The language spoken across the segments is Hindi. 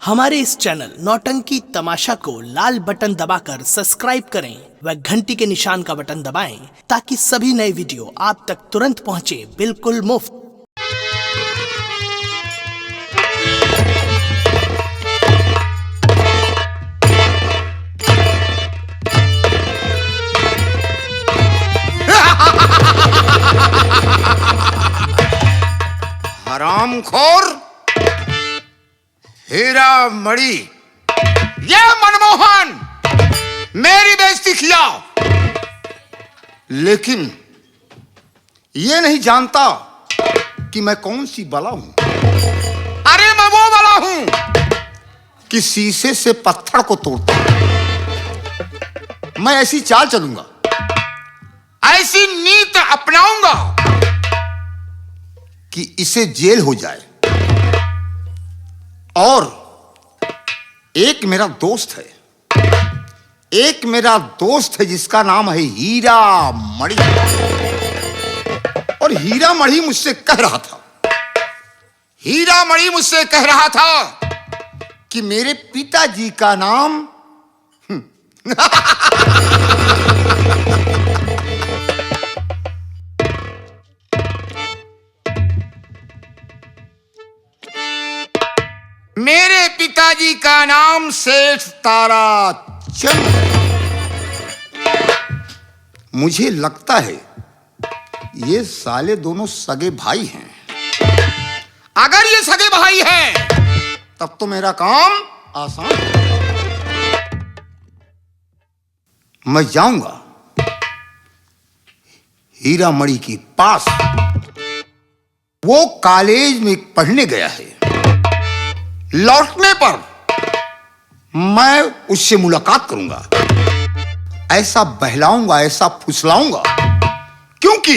हमारे इस चैनल नौटंकी तमाशा को लाल बटन दबाकर सब्सक्राइब करें व घंटी के निशान का बटन दबाएं ताकि सभी नए वीडियो आप तक तुरंत पहुंचे बिल्कुल मुफ्त। हरामखोर हीरा मणि, ये मनमोहन मेरी बेइज्जती किया, लेकिन ये नहीं जानता कि मैं कौन सी बला हूं। अरे मैं वो बला हूं कि शीशे से पत्थर को तोड़ता हूं। मैं ऐसी चाल चलूंगा, ऐसी नीति अपनाऊंगा कि इसे जेल हो जाए। और एक मेरा दोस्त है, जिसका नाम है हीरा मणि। और हीरा मणि मुझसे कह रहा था कि मेरे पिताजी का नाम मेरे पिताजी का नाम सेठ ताराचंद है। मुझे लगता है ये साले दोनों सगे भाई हैं। अगर ये सगे भाई हैं तब तो मेरा काम आसान है। मैं जाऊंगा हीरा मणि के पास। वो कॉलेज में पढ़ने गया है। लौटने पर मैं उससे मुलाकात करूंगा। ऐसा बहलाऊंगा, ऐसा फुसलाऊंगा, क्योंकि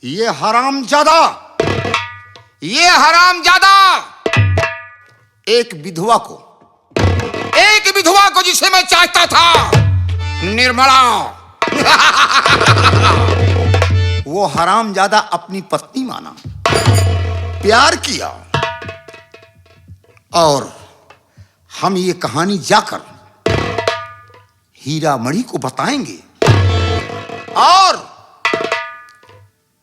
ये हरामजादा एक विधवा को जिसे मैं चाहता था, निर्मला, वो हरामजादा अपनी पत्नी माना, प्यार किया। और हम ये कहानी जाकर हीरा मणि को बताएंगे और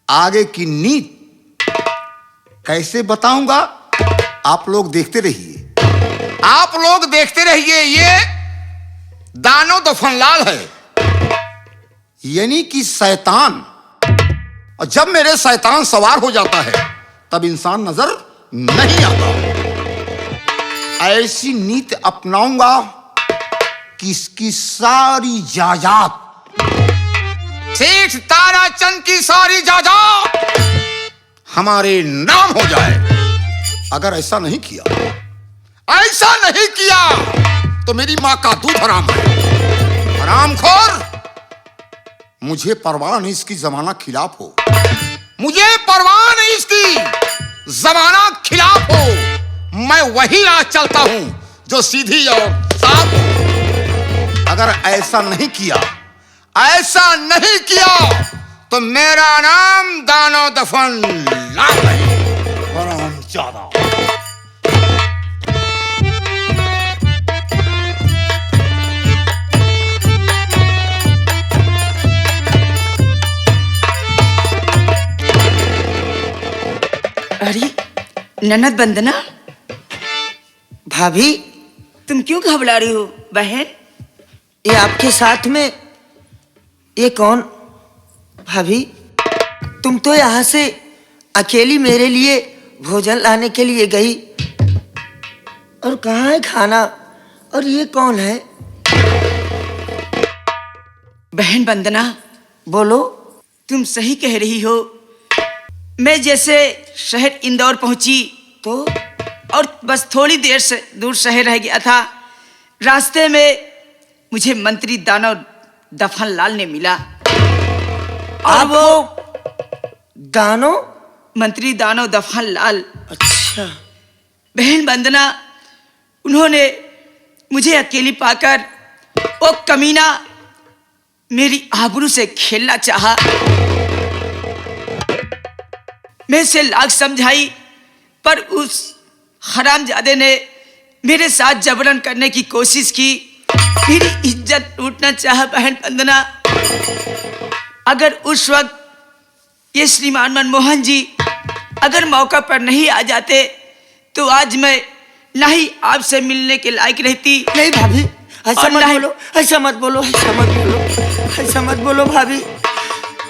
आगे की नीति कैसे बताऊंगा, आप लोग देखते रहिए। ये दानो दफनलाल है, यानी कि शैतान। और जब मेरे शैतान सवार हो जाता है तब इंसान नजर नहीं आता। ऐसी नीति अपनाऊंगा कि इसकी सारी जायदाद, सेठ ताराचंद की सारी जायदाद हमारे नाम हो जाए। अगर ऐसा नहीं किया तो मेरी मां का दूध हराम है। हरामखोर, मुझे परवाह नहीं इसकी जमाना खिलाफ हो। मैं वही राह चलता हूं जो सीधी और साफ हो। अगर ऐसा नहीं किया तो मेरा नाम दानो दफन लाल है। हरामजादा। अरे ननद वंदना, भाभी, तुम क्यों घबरा रही हो बहन? ये आपके साथ में ये कौन? भाभी, तुम तो यहाँ से अकेली मेरे लिए भोजन लाने के लिए गई, और कहाँ है खाना? और ये कौन है? बहन वंदना, बोलो। तुम सही कह रही हो। मैं जैसे शहर इंदौर पहुंची तो और बस थोड़ी देर से दूर शहर रह गया था। रास्ते में मुझे मंत्री दानो दफनलाल ने मिला। और वो मंत्री दानो दफनलाल। अच्छा। बहन वंदना, उन्होंने मुझे अकेली पाकर वो कमीना मेरी आबरू से खेलना चाहा। मैं इसे लाख समझाई, पर उस हरामजादे ने मेरे साथ जबरन करने की कोशिश की, मेरी इज्जत लूटना चाहा बहन वंदना। अगर उस वक्त ये श्रीमान मनमोहन जी अगर मौका पर नहीं आ जाते तो आज मैं ना ही आपसे मिलने के लायक रहती। नहीं भाभी, ऐसा और मत नहीं- बोलो, ऐसा मत बोलो, ऐसा मत बोलो, ऐसा मत बोलो भाभी।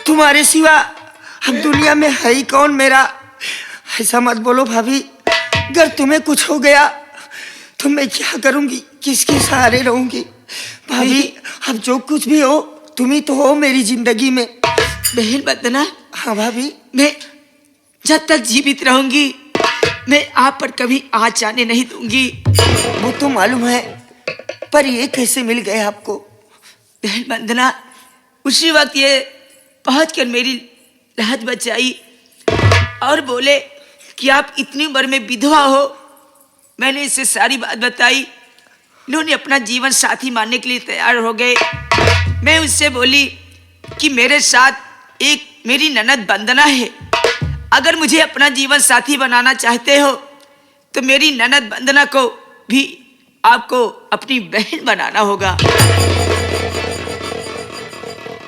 तुम्हारे सिवा अब दुनिया में है ही कौन मेरा। ऐसा मत बोलो भाभी। अगर तुम्हें कुछ हो गया तो मैं क्या करूंगी, किसके सहारे रहूंगी। भाभी अब जो कुछ भी हो तुम ही तो हो मेरी जिंदगी में। बहन वंदना, हाँ भाभी। मैं जब तक जीवित रहूंगी मैं आप पर कभी आँच आने नहीं दूंगी। वो तो मालूम है, पर ये कैसे मिल गए आपको। बहन वंदना, उसी वक्त ये पहुंचकर मेरी लाज बचाई और बोले कि आप इतनी उम्र में विधवा हो। मैंने इससे सारी बात बताई, इन्होंने अपना जीवन साथी मानने के लिए तैयार हो गए। मैं उससे बोली कि मेरे साथ एक मेरी ननद वंदना है, अगर मुझे अपना जीवन साथी बनाना चाहते हो तो मेरी ननद वंदना को भी आपको अपनी बहन बनाना होगा।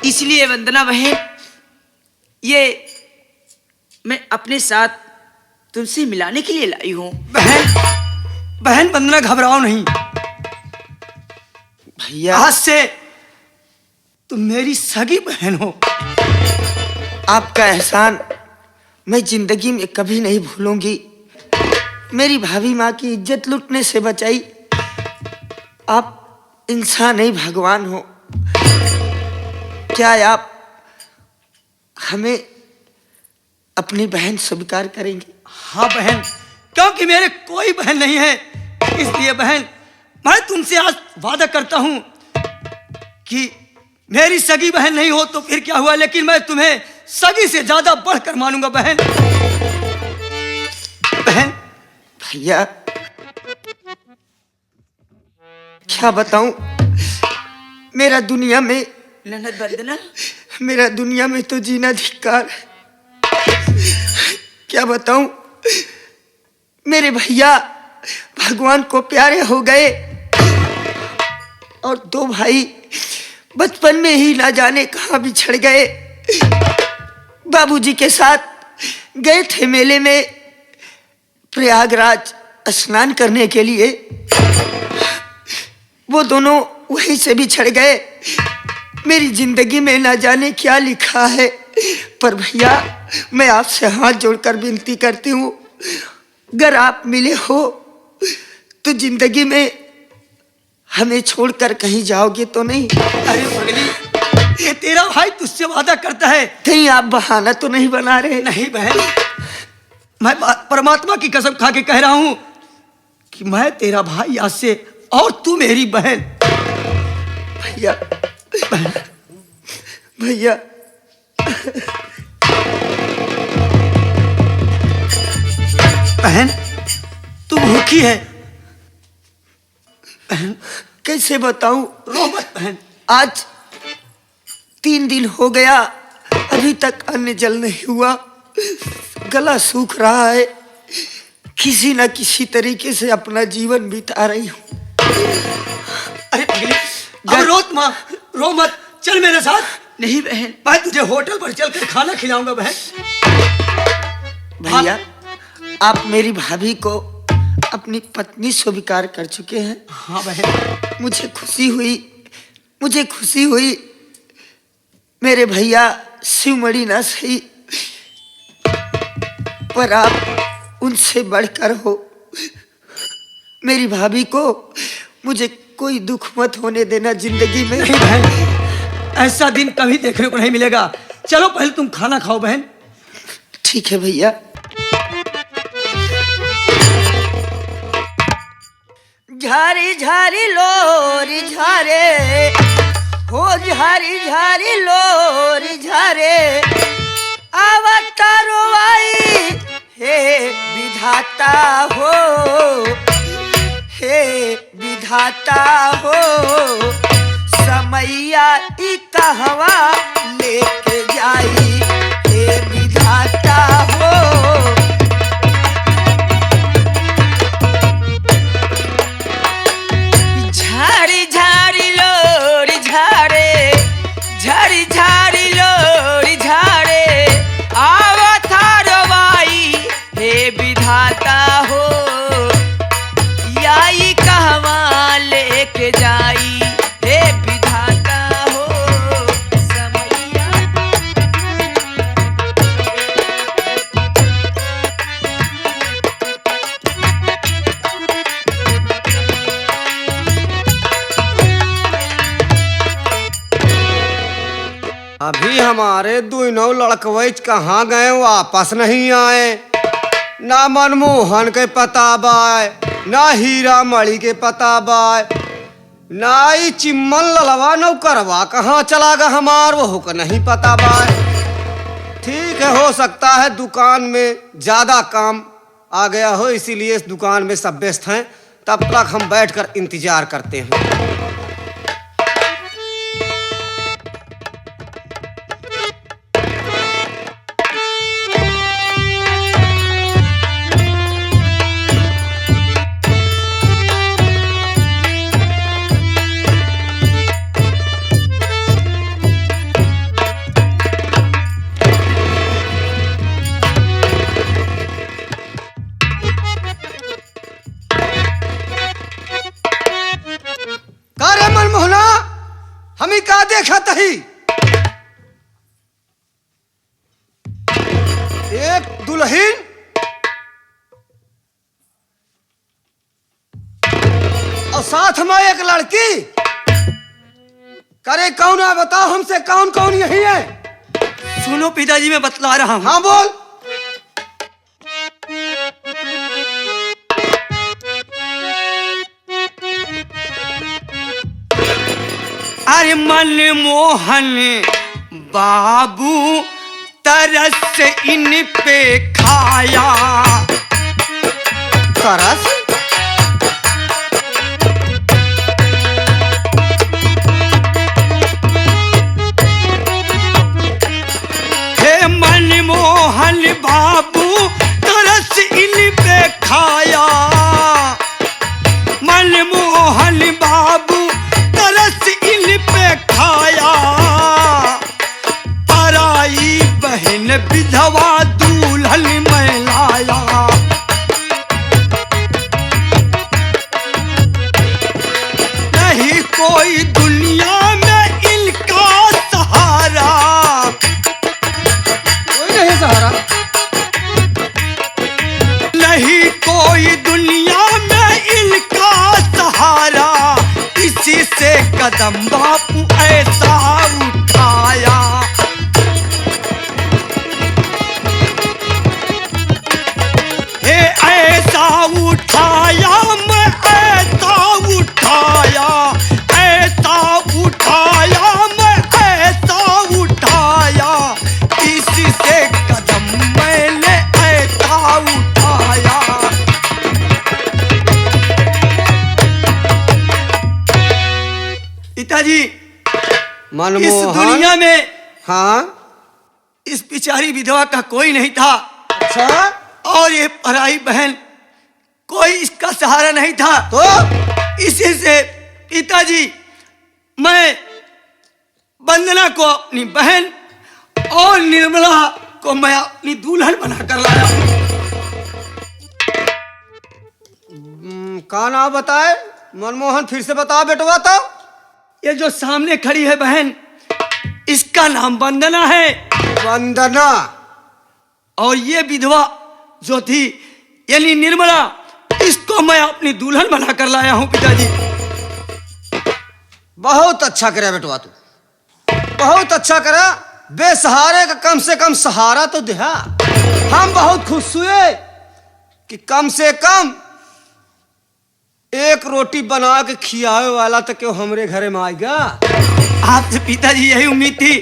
इसलिए वंदना बहन, ये मैं अपने साथ तुमसे मिलाने के लिए लाई हूं। बहन वंदना, घबराओ नहीं। भैया आज से तुम मेरी सगी बहन हो। आपका एहसान मैं जिंदगी में कभी नहीं भूलूंगी। मेरी भाभी माँ की इज्जत लूटने से बचाई। आप इंसान नहीं भगवान हो। क्या आप हमें अपनी बहन स्वीकार करेंगे? हाँ बहन, क्योंकि मेरे कोई बहन नहीं है, इसलिए बहन मैं तुमसे आज वादा करता हूं कि मेरी सगी बहन नहीं हो तो फिर क्या हुआ, लेकिन मैं तुम्हें सगी से ज्यादा बढ़कर मानूंगा बहन। बहन भैया क्या बताऊं, मेरा दुनिया में ननद वंदना, मेरा दुनिया में तो जीना धिक्कार है। क्या बताऊं, मेरे भैया भगवान को प्यारे हो गए और दो भाई बचपन में ही ना जाने कहां बिछड़ गए। बाबूजी के साथ गए थे मेले में प्रयागराज स्नान करने के लिए, वो दोनों वहीं से बिछड़ गए। मेरी जिंदगी में ना जाने क्या लिखा है, पर भैया मैं आपसे हाथ जोड़कर विनती करती हूँ, अगर आप मिले हो तो जिंदगी में हमें छोड़कर कहीं जाओगे तो नहीं? अरे पगली, ये तेरा भाई तुझसे वादा करता है। कहीं आप बहाना तो नहीं बना रहे? नहीं बहन, मैं परमात्मा की कसम खा के कह रहा हूं कि मैं तेरा भाई आज से और तू मेरी बहन। भैया भैया बहन तू भूखी है। कैसे बताऊं, रो मत बहन। आज 3 दिन हो गया, अभी तक अन्न जल नहीं हुआ, गला सूख रहा है। किसी न किसी तरीके से अपना जीवन बिता रही हूँ। अरे पगली, अब रो मत, चल मेरे साथ। नहीं बहन, मैं तुझे होटल पर चलकर खाना खिलाऊंगा बहन। भैया आप मेरी भाभी को अपनी पत्नी स्वीकार कर चुके हैं। हाँ बहन, मुझे खुशी हुई। मेरे भैया शिवमणि ना सही, पर आप उनसे बढ़कर हो। मेरी भाभी को मुझे कोई दुख मत होने देना जिंदगी में। नहीं बहन, ऐसा दिन कभी देखने को नहीं मिलेगा। चलो पहले तुम खाना खाओ बहन। ठीक है भैया। झारी झारी लोरी झारे हो, झारी झारी लोरी झारे, अवतारो आई हे विधाता हो, हे विधाता हो, समैया ई कहवा लेके जाई हे विधाता हो। लेके जाई, हे विधाता हो समैया। अभी हमारे दोनों लड़कवैच कहाँ गए, वापस नहीं आए। ना मनमोहन के पता बाय, ना हीरा मणि के पता बाय, ना ही चिम्मन ललवा नौकरवा कहाँ चला गया हमार, वो को नहीं पता बाय। ठीक है, हो सकता है दुकान में ज्यादा काम आ गया हो, इसीलिए इस दुकान में सब व्यस्त हैं। तब तक हम बैठकर इंतजार करते हैं। मनमोहना, हमी का देखा तही एक दुल्हन और साथ में एक लड़की। करे कौन है बताओ हमसे, कौन कौन यही है? सुनो पिताजी, मैं बतला रहा हूँ। हाँ बोल। अरे मनमोहन बाबू तरस इन पे खाया। तरस? हे मनमोहन बाबू तरस इन पे खाया। मनमोहन बाबू तरस इन पे खाया। पराई बहन विधवा दुल्हन में लाया। नहीं कोई दुनिया में इनका सहारा। कोई नहीं सहारा। नहीं कोई दुनिया में इनका सहारा। इसी से कदम बापू ऐसा उठाया। हे ऐसा उठाया, मैं ऐसा उठाया। ऐसा उठाया, मैं ऐसा उठाया। इसी से कदम मैंने ऐसा उठाया। पिताजी, इस मनमोहन, दुनिया में हाँ इस बिचारी विधवा का कोई नहीं था। अच्छा, और ये पराई बहन कोई इसका सहारा नहीं था। तो इसी से पिताजी मैं वंदना को अपनी बहन और निर्मला को मैं अपनी दुल्हन बनाकर लाया। का नाम बताए मनमोहन, फिर से बता बेटवा। तो ये जो सामने खड़ी है बहन, इसका नाम वंदना है। वंदना। और ये विधवा जो थी यानी निर्मला, इसको मैं अपनी दुल्हन बनाकर लाया हूँ पिताजी। बहुत अच्छा करे बेटवा, तू बहुत अच्छा करा। बेसहारे का कम से कम सहारा तो दिया। हम बहुत खुश हुए कि कम से कम एक रोटी बना के खियावे वाला तो क्यों हमरे घरे में आएगा। आपसे पिताजी यही उम्मीद थी,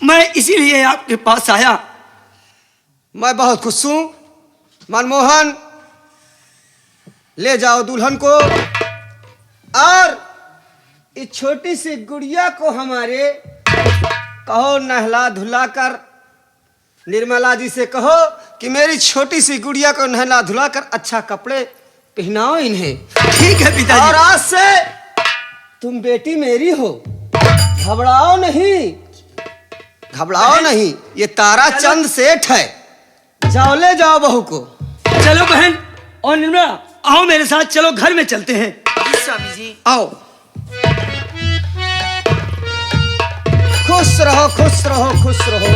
मैं इसीलिए आपके पास आया। मैं बहुत खुश हूं। मनमोहन, ले जाओ दुल्हन को और इस छोटी सी गुड़िया को हमारे कहो नहला धुला कर। निर्मला जी से कहो कि मेरी छोटी सी गुड़िया को नहला धुला कर अच्छा कपड़े पहनाओ इन्हें। ठीक है पिताजी। और आज से तुम बेटी मेरी हो, घबराओ नहीं, घबराओ नहीं। ये तारा चंद सेठ है। जाओ, ले जाओ बहू को। चलो बहन और निर्मला, आओ मेरे साथ, चलो घर में चलते हैं। स्वामी जी। आओ। खुश रहो, खुश रहो, खुश रहो।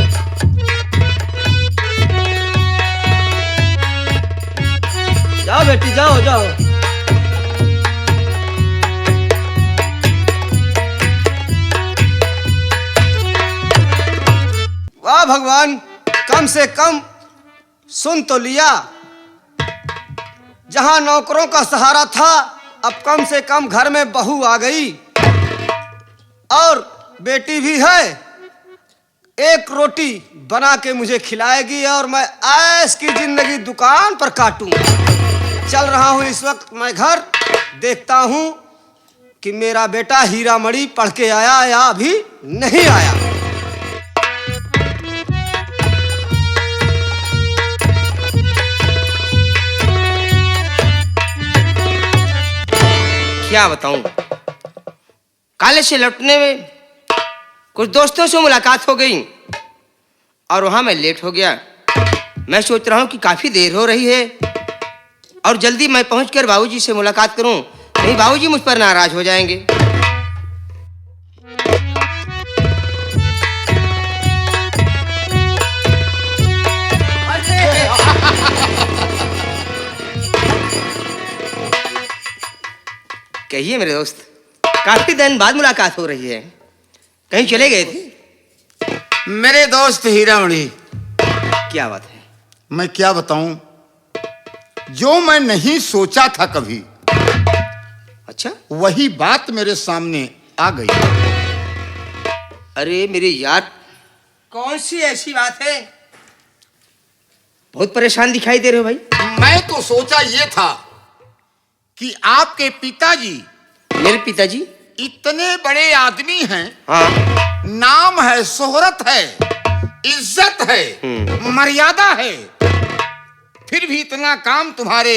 जाओ बेटी, जाओ जाओ। वाह भगवान, कम से कम सुन तो लिया। जहां नौकरों का सहारा था, अब कम से कम घर में बहू आ गई और बेटी भी है। एक रोटी बना के मुझे खिलाएगी और मैं ऐश की जिंदगी दुकान पर काटूंगा। चल रहा हूं इस वक्त मैं घर, देखता हूं कि मेरा बेटा हीरा मणि पढ़ के आया या अभी नहीं आया। क्या बताऊं, कॉलेज से लौटने में कुछ दोस्तों से मुलाकात हो गई और वहां मैं लेट हो गया। मैं सोच रहा हूं कि काफी देर हो रही है और जल्दी मैं पहुंचकर बाबूजी से मुलाकात करूं, नहीं बाबूजी मुझ पर नाराज हो जाएंगे। कहिए मेरे दोस्त, काफी दिन बाद मुलाकात हो रही है, कहीं चले गए थे? मेरे दोस्त हीरा मणि, क्या बात है? मैं क्या बताऊं, जो मैं नहीं सोचा था कभी, अच्छा, वही बात मेरे सामने आ गई। अरे मेरे यार, कौन सी ऐसी बात है? बहुत परेशान दिखाई दे रहे हो भाई। मैं तो सोचा ये था कि आपके पिताजी, मेरे पिताजी इतने बड़े आदमी हैं, हाँ, नाम है, शोहरत है, इज्जत है, मर्यादा है, फिर भी इतना काम तुम्हारे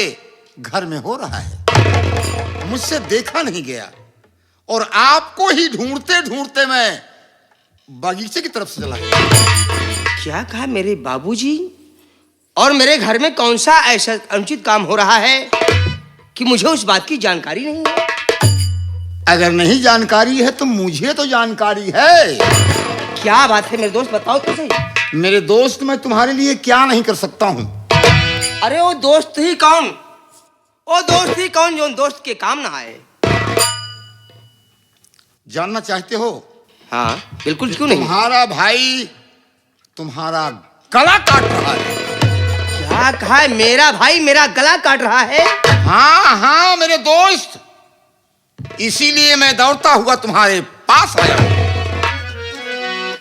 घर में हो रहा है, मुझसे देखा नहीं गया और आपको ही ढूंढते ढूंढते मैं बगीचे की तरफ से चला गया। क्या कहा मेरे बाबूजी? और मेरे घर में कौन सा ऐसा अनुचित काम हो रहा है कि मुझे उस बात की जानकारी नहीं है? अगर नहीं जानकारी है तो मुझे तो जानकारी है। क्या बात है मेरे दोस्त, बताओ तो सही। मेरे दोस्त, मैं तुम्हारे लिए क्या नहीं कर सकता हूं। अरे वो दोस्त ही कौन, वो दोस्त ही कौन जो दोस्त के काम ना आए? जानना चाहते हो? हाँ बिल्कुल, क्यों नहीं। तुम्हारा भाई तुम्हारा गला काट रहा है। क्या कहा है? मेरा भाई मेरा गला काट रहा है? हाँ हाँ मेरे दोस्त, इसीलिए मैं दौड़ता हुआ तुम्हारे पास आया हूं।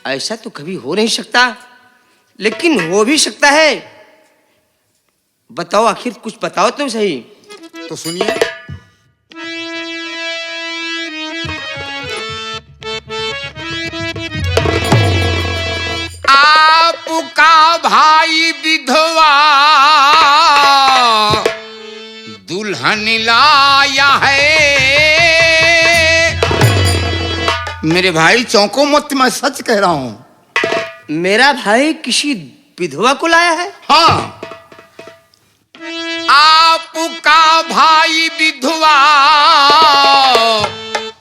ऐसा तो कभी हो नहीं सकता, लेकिन हो भी सकता है। बताओ, आखिर कुछ बताओ तुम सही। तो सुनिए, आपका भाई विधवा दुल्हन लाया है। मेरे भाई चौंको मत, मैं सच कह रहा हूं। मेरा भाई किसी विधवा को लाया है? हाँ, आपका भाई विधवा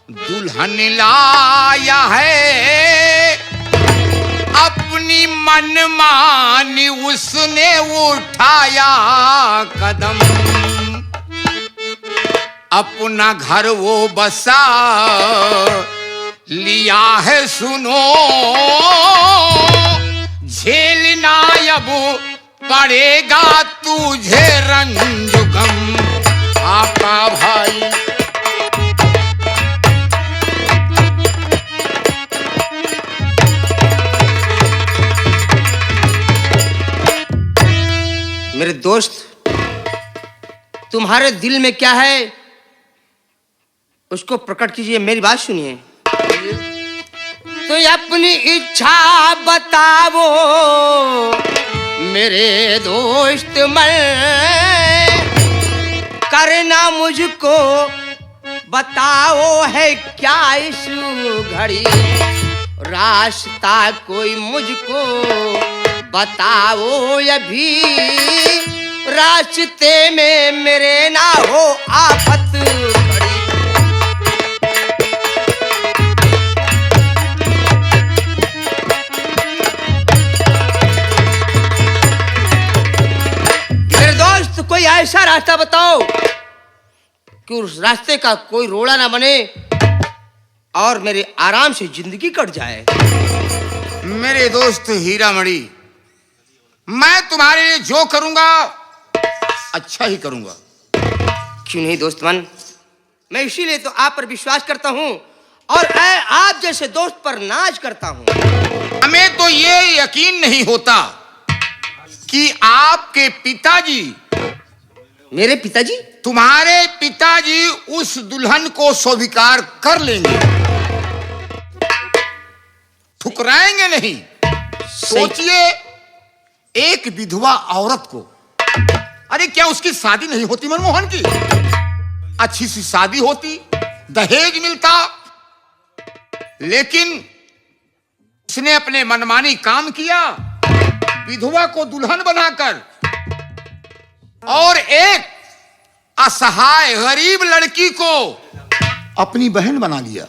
दुल्हन लाया है। अपनी मनमानी उसने उठाया कदम, अपना घर वो बसा लिया है। सुनो, झेलना अब पड़ेगा तुझे रंजुगम। आपका भाई मेरे दोस्त, तुम्हारे दिल में क्या है उसको प्रकट कीजिए, मेरी बात सुनिए। तो अपनी इच्छा बताओ मेरे दोस्त, मैं करना मुझको बताओ है क्या इस घड़ी। रास्ता कोई मुझको बताओ, अभी रास्ते में मेरे ना हो आफत खड़ी। कि उस रास्ते का कोई रोड़ा ना बने और मेरे आराम से जिंदगी कट जाए। मेरे दोस्त हीरामणि, मैं तुम्हारे लिए जो करूंगा अच्छा ही करूंगा। क्यों नहीं दोस्त मन, मैं इसीलिए तो आप पर विश्वास करता हूँ और मैं आप जैसे दोस्त पर नाज करता हूँ। हमें तो ये यकीन नहीं होता कि आपके पिताजी, मेरे पिताजी? तुम्हारे पिताजी उस दुल्हन को स्वीकार कर लेंगे, ठुकराएंगे नहीं। सोचिए, एक विधवा औरत को, अरे क्या उसकी शादी नहीं होती मनमोहन की? अच्छी सी शादी होती, दहेज मिलता, लेकिन उसने अपने मनमानी काम किया, विधवा को दुल्हन बनाकर और एक असहाय गरीब लड़की को अपनी बहन बना लिया।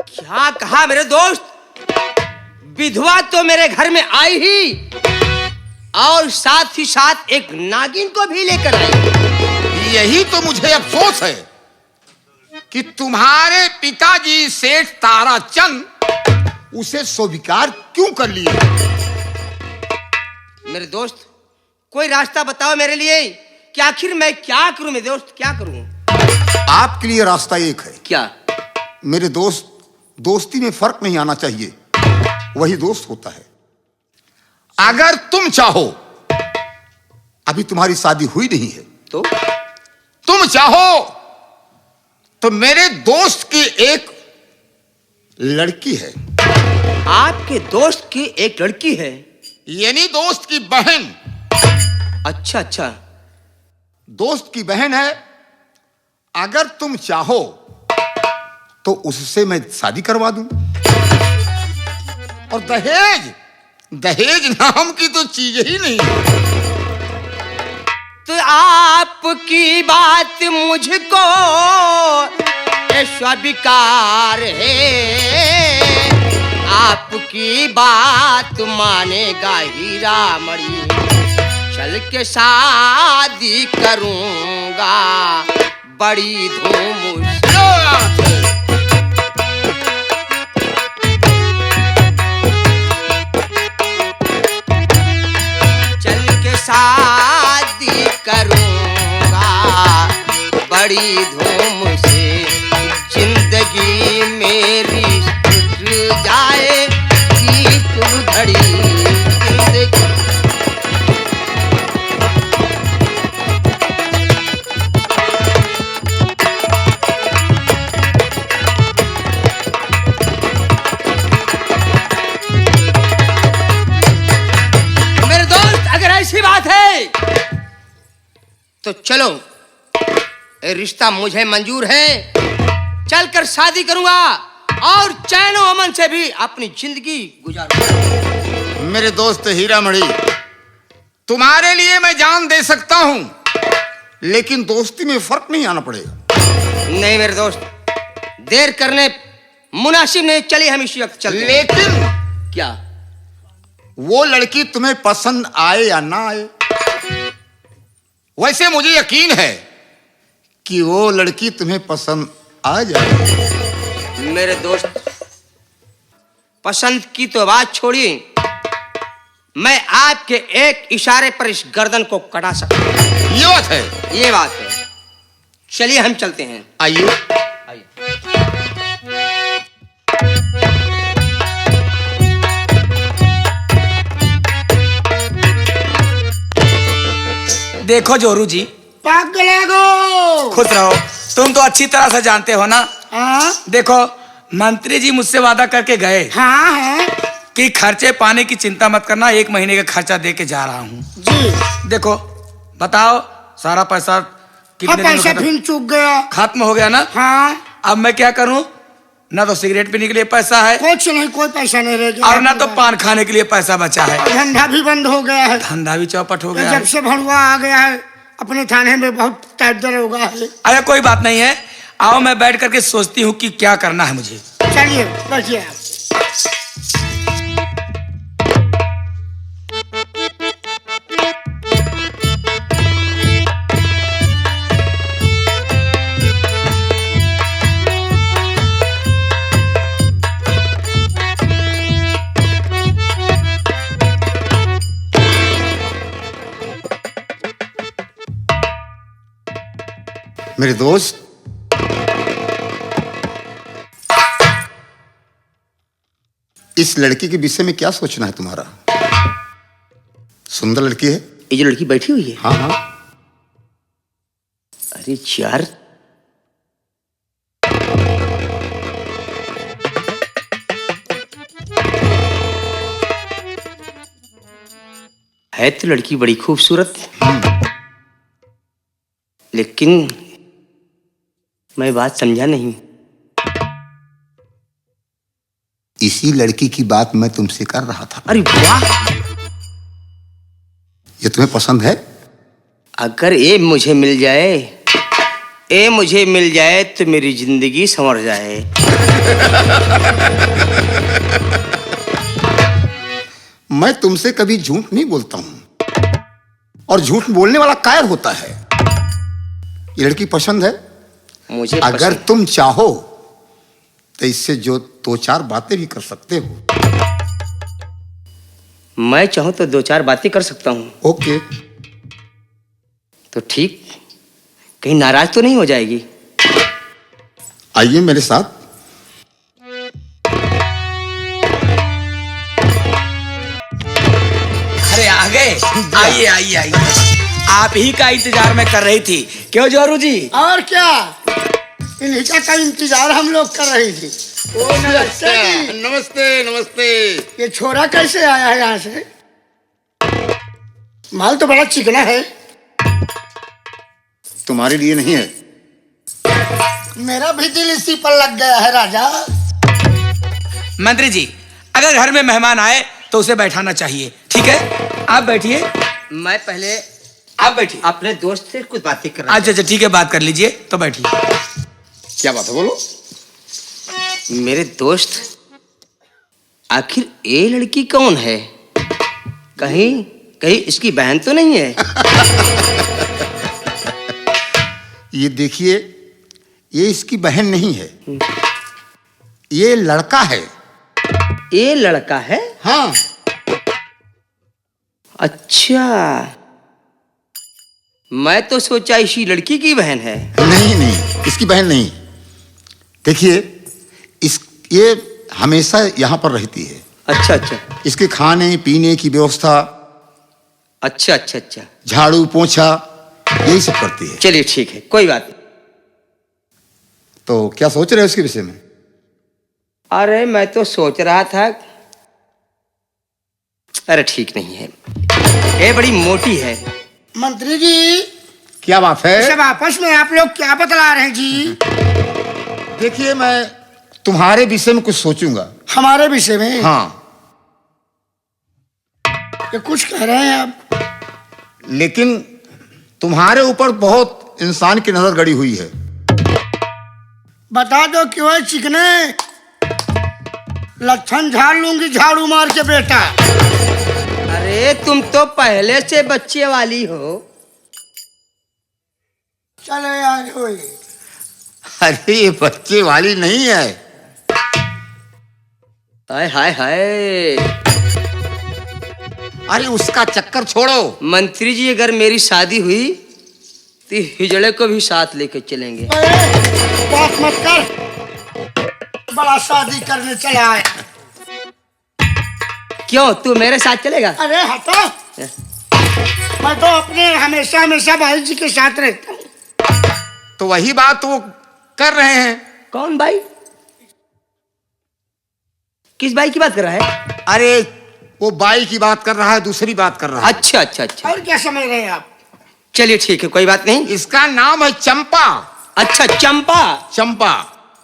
क्या कहा मेरे दोस्त? विधवा तो मेरे घर में आई ही और साथ ही साथ एक नागिन को भी लेकर आई। यही तो मुझे अफसोस है कि तुम्हारे पिताजी सेठ ताराचंद उसे स्वीकार क्यों कर लिए। मेरे दोस्त, कोई रास्ता बताओ मेरे लिए कि आखिर मैं क्या करूं मेरे दोस्त, क्या करूं? आपके लिए रास्ता एक है। क्या? मेरे दोस्त, दोस्ती में फर्क नहीं आना चाहिए, वही दोस्त होता है। अगर तुम चाहो, अभी तुम्हारी शादी हुई नहीं है, तो तुम चाहो तो मेरे दोस्त की एक लड़की है। आपके दोस्त की एक लड़की है? यानी दोस्त की बहन। अच्छा अच्छा, दोस्त की बहन है। अगर तुम चाहो तो उससे मैं शादी करवा दूं। और दहेज, दहेज नाम की तो चीज ही नहीं है। तो आपकी बात मुझको स्वीकार है, आपकी बात मानेगा हीरामणि, चल के शादी करूंगा बड़ी धूम से। चल के शादी करूंगा बड़ी धूम से, जिंदगी मेरी छूट जाए कि तुम घड़ी जिंदगी। मेरे दोस्त, अगर ऐसी बात है तो चलो, ये रिश्ता मुझे मंजूर है, चलकर शादी करूंगा और चैनो अमन से भी अपनी जिंदगी गुजारूंगा। मेरे दोस्त हीरामणि, तुम्हारे लिए मैं जान दे सकता हूं, लेकिन दोस्ती में फर्क नहीं आना पड़ेगा। नहीं मेरे दोस्त, देर करने मुनासिब नहीं, चलिए हम इसी वक्त चलते हैं। लेकिन क्या? वो लड़की तुम्हें पसंद आए या ना आए, वैसे मुझे यकीन है कि वो लड़की तुम्हें पसंद आ जाए। मेरे दोस्त, पसंद की तो बात छोड़िए, मैं आपके एक इशारे पर इस गर्दन को कटा सकता हूं। ये बात है। ये बात है। चलिए हम चलते हैं। आइए। देखो जोरू जी, पागलेगो। खुश रहो। तुम तो अच्छी तरह से जानते हो ना। हाँ देखो, मंत्री जी मुझसे वादा करके गए हाँ है कि खर्चे पाने की चिंता मत करना, 1 महीने का खर्चा दे के जा रहा हूँ। जी। देखो, बताओ सारा पैसा कितने दिनों पैसा में फिर चूक गया। खत्म हो गया ना। हाँ, अब मैं क्या करूँ? ना तो सिगरेट पीने के लिए पैसा है कुछ नहीं, कोई पैसा नहीं रह गया और ना तो पान खाने के लिए पैसा बचा है। धंधा भी बंद हो गया है। धंधा भी चौपट हो गया जब है। से भड़ुआ आ गया है अपने थाने में बहुत तहदर हो गया है। अरे कोई बात नहीं है, आओ मैं बैठ करके सोचती हूँ कि क्या करना है मुझे। चलिए बैठिए आप। मेरे दोस्त, इस लड़की के विषय में क्या सोचना है तुम्हारा? सुंदर लड़की है। ये जो लड़की बैठी हुई है, हाँ हाँ, अरे यार, है तो लड़की बड़ी खूबसूरत, लेकिन मैं बात समझा नहीं। इसी लड़की की बात मैं तुमसे कर रहा था। अरे वाह, ये तुम्हें पसंद है? अगर ये मुझे मिल जाए, ये मुझे मिल जाए तो मेरी जिंदगी संवर जाए। मैं तुमसे कभी झूठ नहीं बोलता हूं, और झूठ बोलने वाला कायर होता है। ये लड़की पसंद है। मुझे अगर पसंद। तुम चाहो तो इससे जो 2-4 बातें भी कर सकते हो। मैं चाहूं तो 2-4 बातें कर सकता हूं। ओके, तो ठीक, कहीं नाराज तो नहीं हो जाएगी? आइए मेरे साथ। अरे आ गए, आइए आइए आइए। आप ही का इंतजार में कर रही थी, क्यों जोरू जी? और क्या, इन्हीं का इंतजार हम लोग कर रही थी। ओ नमस्ते जी। नमस्ते नमस्ते। ये छोरा कैसे आया है यहाँ से? माल तो बड़ा चिकना है। तुम्हारे लिए नहीं है। मेरा भी दिल इसी पर लग गया है राजा। मंत्री जी, अगर घर में मेहमान आए तो उसे बैठाना चाहिए, ठीक है? आप बैठिए। मैं पहले आप बैठिए। अपने दोस्त से कुछ बातें कर रहा अच्छा अच्छा, ठीक है, बात कर लीजिए, तो बैठिए। क्या बात है, बोलो। मेरे दोस्त, आखिर ये लड़की कौन है? कहीं कहीं इसकी बहन तो नहीं है? ये देखिए, ये इसकी बहन नहीं है, ये लड़का है। ये लड़का है? हाँ। अच्छा, मैं तो सोचा इसी लड़की की बहन है। नहीं नहीं, इसकी बहन नहीं। देखिए, ये हमेशा यहाँ पर रहती है। अच्छा अच्छा इसके खाने पीने की व्यवस्था, अच्छा अच्छा अच्छा, झाड़ू पोछा, यही सब करती है। चलिए ठीक है, कोई बात नहीं। तो क्या सोच रहे हो इसके विषय में? अरे मैं तो सोच रहा था, अरे ठीक नहीं है, ये बड़ी मोटी है। मंत्री जी, क्या बात है? सब आपस में आप लोग क्या बतला रहे हैं जी? देखिए, मैं तुम्हारे विषय में कुछ सोचूंगा। हमारे विषय में? हाँ, ये कुछ कह रहे हैं आप? लेकिन तुम्हारे ऊपर बहुत इंसान की नजर गड़ी हुई है। बता दो क्यों है चिकने? लक्षण झाड़ लूंगी झाड़ू मार के बेटा। अरे तुम तो पहले से बच्चे वाली हो। चलो यार हो ये। अरे ये बच्चे वाली नहीं है। हाय हाय हाय, अरे उसका चक्कर छोड़ो। मंत्री जी, अगर मेरी शादी हुई तो हिजड़े को भी साथ लेकर चलेंगे। बात मत कर, बड़ा शादी करने चला है। क्यों, तू मेरे साथ चलेगा? अरे हटा, मैं तो अपने हमेशा हमेशा भाई जी के साथ रहता हूँ। तो वही बात वो कर रहे हैं। कौन भाई? किस भाई की बात कर रहा है? अरे वो बाई की बात कर रहा है, दूसरी बात कर रहा है। अच्छा अच्छा अच्छा, और क्या समझ रहे हैं आप? चलिए ठीक है, कोई बात नहीं। इसका नाम है चंपा। अच्छा, चंपा। चंपा।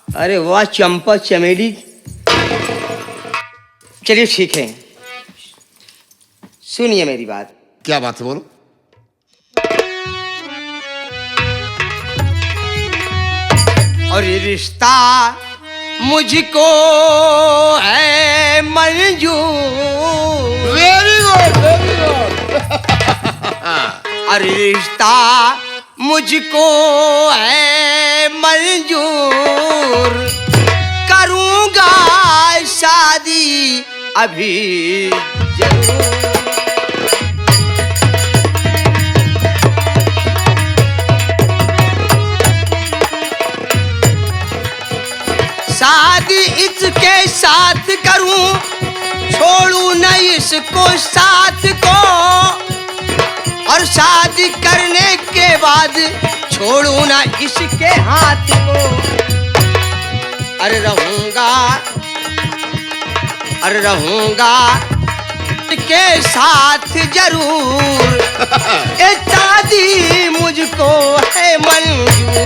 अरे वाह, चंपा चमेली। चलिए ठीक है, सुनिए मेरी बात। क्या बात है, बोलो। और ये रिश्ता मुझको है मंजूर। Very good, very good. और रिश्ता मुझको है मंजूर, करूंगा शादी अभी जरूर। रहूं, छोड़ू न इसको साथ को, और शादी करने के बाद छोड़ू न इसके हाथ को। अरे रहूंगा के साथ जरूर, ये शादी मुझको है मंजूर।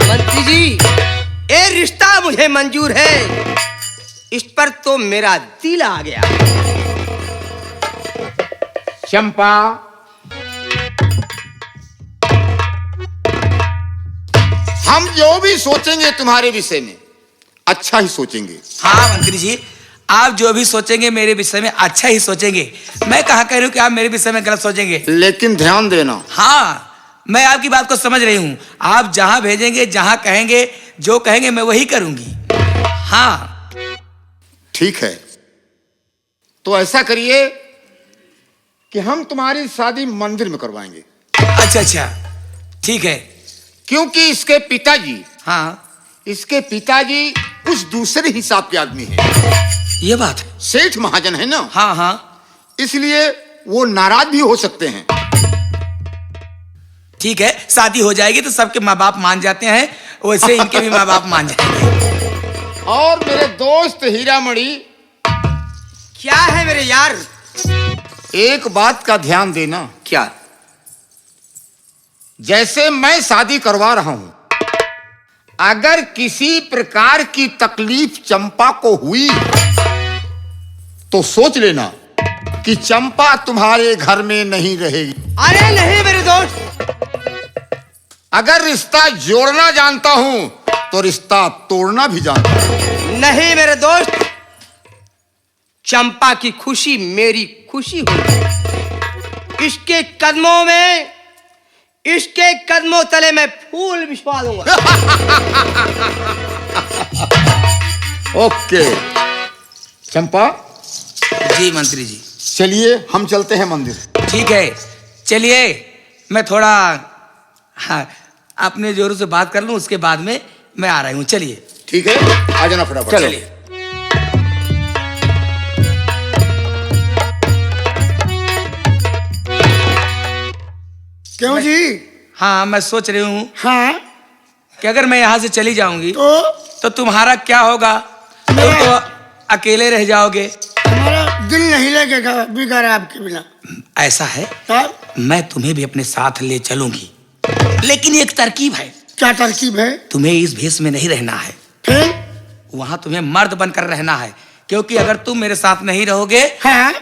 मंत्री जी, ये रिश्ता मुझे मंजूर है, इस पर तो मेरा दिल आ गया। चंपा, हम जो भी सोचेंगे तुम्हारे विषय में अच्छा ही सोचेंगे। हाँ मंत्री जी, आप जो भी सोचेंगे मेरे विषय में अच्छा ही सोचेंगे। मैं कहाँ कह रही हूँ कि आप मेरे विषय में गलत सोचेंगे। लेकिन ध्यान देना। हाँ, मैं आपकी बात को समझ रही हूँ। आप जहाँ भेजेंगे, जहाँ कहेंगे, जो कहेंगे मैं वही करूंगी। हाँ ठीक है, तो ऐसा करिए कि हम तुम्हारी शादी मंदिर में करवाएंगे। अच्छा, ठीक है। क्योंकि इसके पिताजी कुछ दूसरे हिसाब के आदमी हैं। ये बात है। सेठ महाजन है ना। हाँ, इसलिए वो नाराज भी हो सकते हैं। ठीक है, शादी हो जाएगी तो सबके माँ बाप मान जाते हैं, वैसे इनके भी माँ बाप मान जाएंगे। और मेरे दोस्त हीरामणि, क्या है मेरे यार? एक बात का ध्यान देना। क्या? जैसे मैं शादी करवा रहा हूं, अगर किसी प्रकार की तकलीफ चंपा को हुई तो सोच लेना कि चंपा तुम्हारे घर में नहीं रहेगी। अरे नहीं मेरे दोस्त, अगर रिश्ता जोड़ना जानता हूं तो रिश्ता तोड़ना भी जानता हूं। नहीं मेरे दोस्त, चंपा की खुशी मेरी खुशी होगी। इसके कदमों तले मैं फूल बिछवा दूंगा। ओके चंपा जी मंत्री जी। चलिए हम चलते हैं मंदिर। ठीक है, चलिए। मैं थोड़ा अपने जोरों से बात कर लूं, उसके बाद में मैं आ रही हूं। चलिए। ठीक है, आ जाना फटाफट। चलिए। क्यों जी? हाँ, मैं सोच रही हूँ हाँ कि अगर मैं यहाँ से चली जाऊंगी तो तुम्हारा क्या होगा? तुम तो अकेले रह जाओगे। हमारा दिल नहीं लगेगा बिगर आपके बिना। ऐसा है, तब मैं तुम्हें भी अपने साथ ले चलूंगी, लेकिन एक तरकीब है। क्या तरकीब है? तुम्हें इस भेष में नहीं रहना है, फिर? वहां तुम्हें मर्द बनकर रहना है, क्योंकि अगर तुम मेरे साथ नहीं रहोगे हाँ,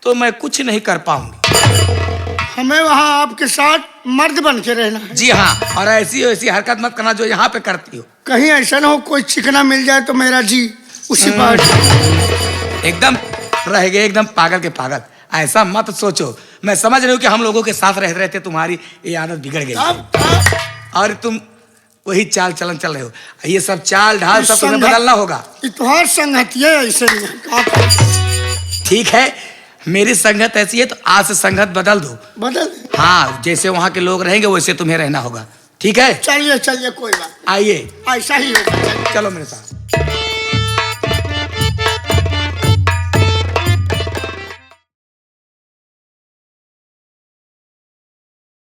तो मैं कुछ नहीं कर पाऊंगी। हमें वहाँ आपके साथ मर्द बन के रहना है। जी हाँ, और ऐसी वैसी हरकत मत करना जो यहाँ पे करती हो। कहीं ऐसा ना हो कोई चिकना मिल जाए तो मेरा जी उसी पर। एकदम रह गए, एकदम पागल के पागल। ऐसा मत सोचो। मैं समझ रही हूँ कि हम लोगों के साथ रहते रहते तुम्हारी ये आदत बिगड़ गई और तुम वही चाल चलन चल रहे हो। ये सब चाल ढाल सब तुम्हें बदलना होगा। इतवार संगत ये ऐसे ठीक है, मेरी संगत ऐसी है तो आज से संगत बदल दो। बदल। हाँ, जैसे वहाँ के लोग रहेंगे वैसे तुम्हें रहना होगा। ठीक है, चलिए चलिए, कोई बात आइए। ऐसा ही होगा। चलो मेरे साथ।